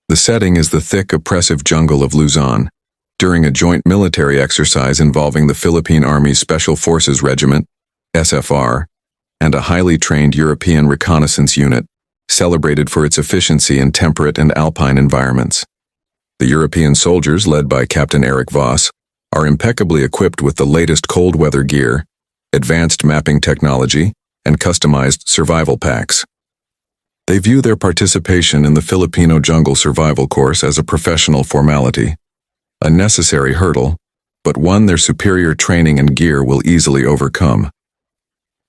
The setting is the thick, oppressive jungle of Luzon, during a joint military exercise involving the Philippine Army's Special Forces Regiment, SFR, and a highly trained European reconnaissance unit, celebrated for its efficiency in temperate and alpine environments. The European soldiers, led by Captain Eric Voss, are impeccably equipped with the latest cold weather gear, advanced mapping technology, and customized survival packs. They view their participation in the Filipino jungle survival course as a professional formality, a necessary hurdle, but one their superior training and gear will easily overcome.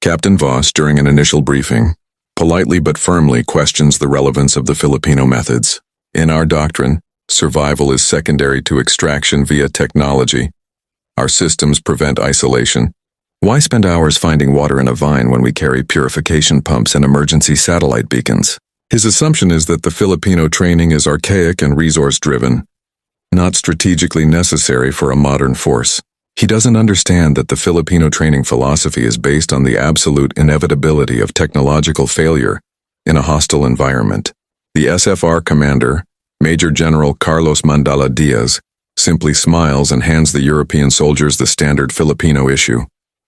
Captain Voss, during an initial briefing, politely but firmly questions the relevance of the Filipino methods. In our doctrine, survival is secondary to extraction via technology. Our systems prevent isolation. Why spend hours finding water in a vine when we carry purification pumps and emergency satellite beacons? His assumption is that the Filipino training is archaic and resource-driven, not strategically necessary for a modern force. He doesn't understand that the Filipino training philosophy is based on the absolute inevitability of technological failure in a hostile environment. The SFR commander, Major General Carlos Mandala Diaz, simply smiles and hands the European soldiers the standard Filipino issue: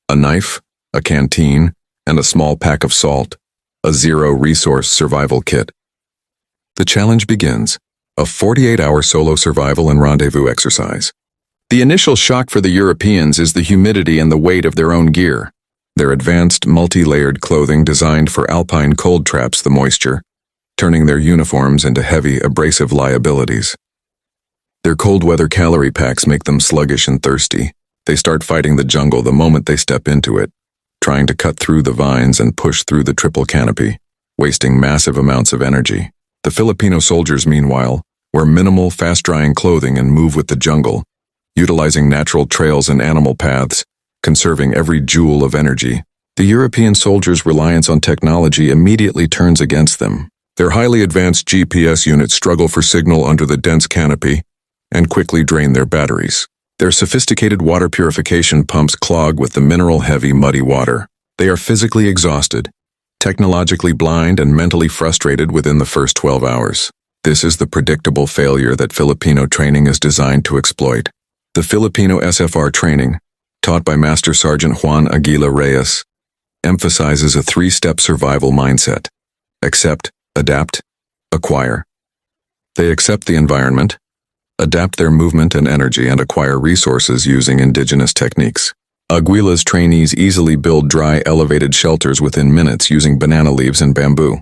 a knife, a canteen, and a small pack of salt, a zero-resource survival kit. The challenge begins, a 48-hour solo survival and rendezvous exercise. The initial shock for the Europeans is the humidity and the weight of their own gear. Their advanced, multi-layered clothing designed for alpine cold traps the moisture, turning their uniforms into heavy, abrasive liabilities. Their cold weather calorie packs make them sluggish and thirsty. They start fighting the jungle the moment they step into it, trying to cut through the vines and push through the triple canopy, wasting massive amounts of energy. The Filipino soldiers, meanwhile, wear minimal, fast-drying clothing and move with the jungle, utilizing natural trails and animal paths, conserving every joule of energy. The European soldiers' reliance on technology immediately turns against them. Their highly advanced GPS units struggle for signal under the dense canopy and quickly drain their batteries. Their sophisticated water purification pumps clog with the mineral-heavy, muddy water. They are physically exhausted, technologically blind, and mentally frustrated within the first 12 hours. This is the predictable failure that Filipino training is designed to exploit. The Filipino SFR training, taught by Master Sergeant Juan Aguila Reyes, emphasizes a three-step survival mindset: accept, adapt, acquire. They accept the environment, adapt their movement and energy, and acquire resources using indigenous techniques. Aguila's trainees easily build dry, elevated shelters within minutes using banana leaves and bamboo.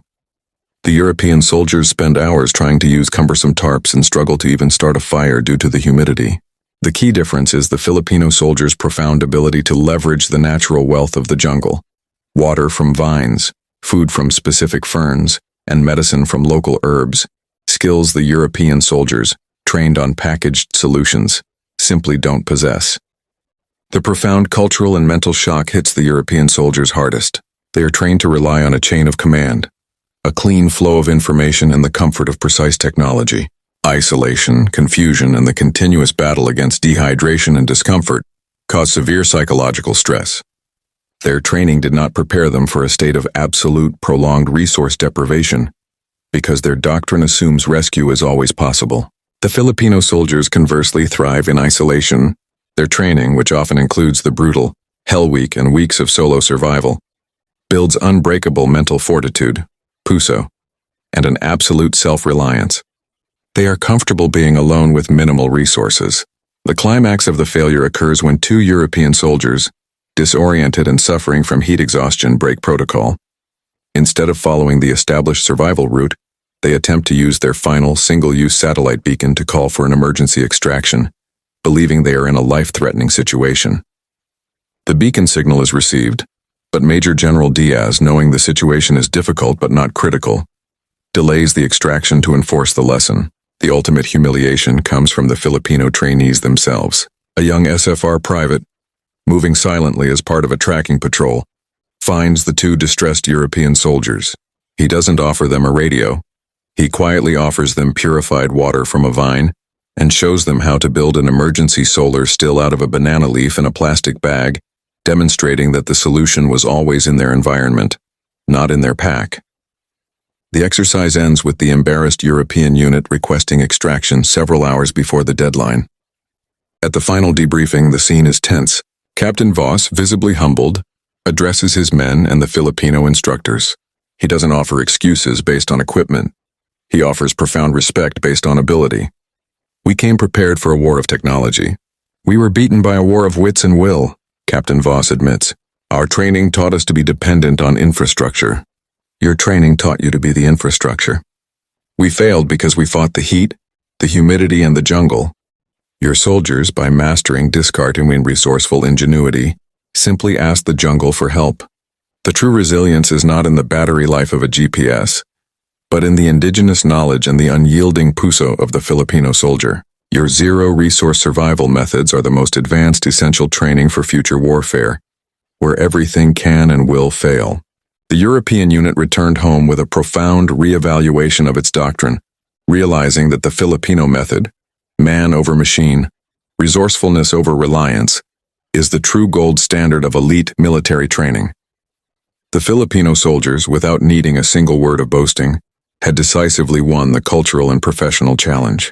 The European soldiers spend hours trying to use cumbersome tarps and struggle to even start a fire due to the humidity. The key difference is the Filipino soldiers' profound ability to leverage the natural wealth of the jungle: water from vines, food from specific ferns, and medicine from local herbs, skills the European soldiers, trained on packaged solutions, simply don't possess. The profound cultural and mental shock hits the European soldiers hardest. They are trained to rely on a chain of command, a clean flow of information, and the comfort of precise technology. Isolation, confusion, and the continuous battle against dehydration and discomfort cause severe psychological stress. Their training did not prepare them for a state of absolute, prolonged resource deprivation, because their doctrine assumes rescue is always possible. The Filipino soldiers conversely thrive in isolation. Their training, which often includes the brutal Hell Week and weeks of solo survival, builds unbreakable mental fortitude, puso, and an absolute self-reliance. They are comfortable being alone with minimal resources. The climax of the failure occurs when two European soldiers, disoriented and suffering from heat exhaustion, break protocol. Instead of following the established survival route, they attempt to use their final single-use satellite beacon to call for an emergency extraction, believing they are in a life-threatening situation. The beacon signal is received, but Major General Diaz, knowing the situation is difficult but not critical, delays the extraction to enforce the lesson. The ultimate humiliation comes from the Filipino trainees themselves. A young SFR private, moving silently as part of a tracking patrol, finds the two distressed European soldiers. He doesn't offer them a radio. He quietly offers them purified water from a vine and shows them how to build an emergency solar still out of a banana leaf in a plastic bag, demonstrating that the solution was always in their environment, not in their pack. The exercise ends with the embarrassed European unit requesting extraction several hours before the deadline. At the final debriefing, the scene is tense. Captain Voss, visibly humbled, addresses his men and the Filipino instructors. He doesn't offer excuses based on equipment. He offers profound respect based on ability. We came prepared for a war of technology. We were beaten by a war of wits and will, Captain Voss admits. Our training taught us to be dependent on infrastructure. Your training taught you to be the infrastructure. We failed because we fought the heat, the humidity, and the jungle. Your soldiers, by mastering Diskarte and resourceful ingenuity, simply asked the jungle for help. The true resilience is not in the battery life of a GPS, but in the indigenous knowledge and the unyielding puso of the Filipino soldier. Your zero-resource survival methods are the most advanced essential training for future warfare, where everything can and will fail. The European unit returned home with a profound re-evaluation of its doctrine, realizing that the Filipino method, man over machine, resourcefulness over reliance, is the true gold standard of elite military training. The Filipino soldiers, without needing a single word of boasting, had decisively won the cultural and professional challenge.